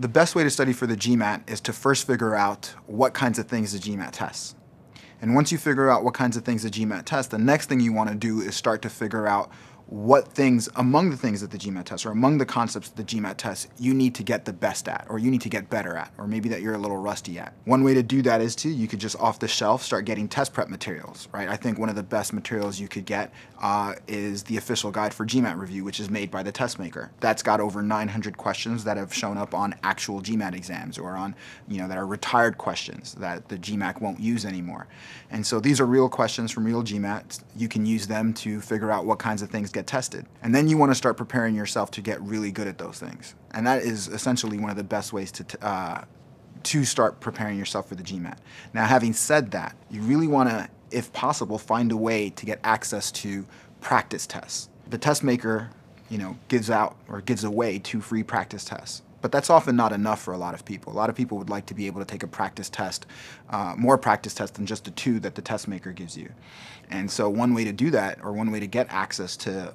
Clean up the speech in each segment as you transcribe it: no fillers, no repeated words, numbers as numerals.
The best way to study for the GMAT is to first figure out what kinds of things the GMAT tests. And once you figure out what kinds of things the GMAT tests, the next thing you want to do is start to figure out what things, among the things that the GMAT tests, or among the concepts that the GMAT tests, you need to get the best at, or you need to get better at, or maybe that you're a little rusty at. One way to do that is you could just off the shelf start getting test prep materials, right? I think one of the best materials you could get is the official guide for GMAT review, which is made by the test maker. That's got over 900 questions that have shown up on actual GMAT exams, or on, that are retired questions that the GMAT won't use anymore. And so these are real questions from real GMAT. You can use them to figure out what kinds of things get tested. And then you want to start preparing yourself to get really good at those things. And that is essentially one of the best ways to start preparing yourself for the GMAT. Now, having said that, you really want to, if possible, find a way to get access to practice tests. The test maker, gives out or gives away 2 free practice tests. But that's often not enough for a lot of people. A lot of people would like to be able to take a practice test, more practice tests than just the 2 that the test maker gives you. And so one way to do that, or one way to get access to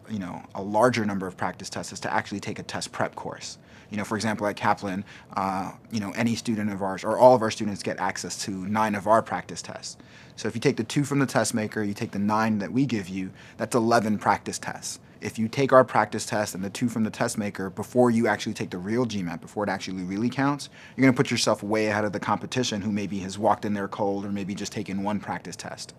a larger number of practice tests, is to actually take a test prep course. For example, at Kaplan, any student of ours, or all of our students, get access to 9 of our practice tests. So if you take the 2 from the test maker, you take the 9 that we give you, that's 11 practice tests. If you take our practice test and the 2 from the test maker before you actually take the real GMAT, before it actually really counts, you're going to put yourself way ahead of the competition, who maybe has walked in there cold, or maybe just taken 1 practice test.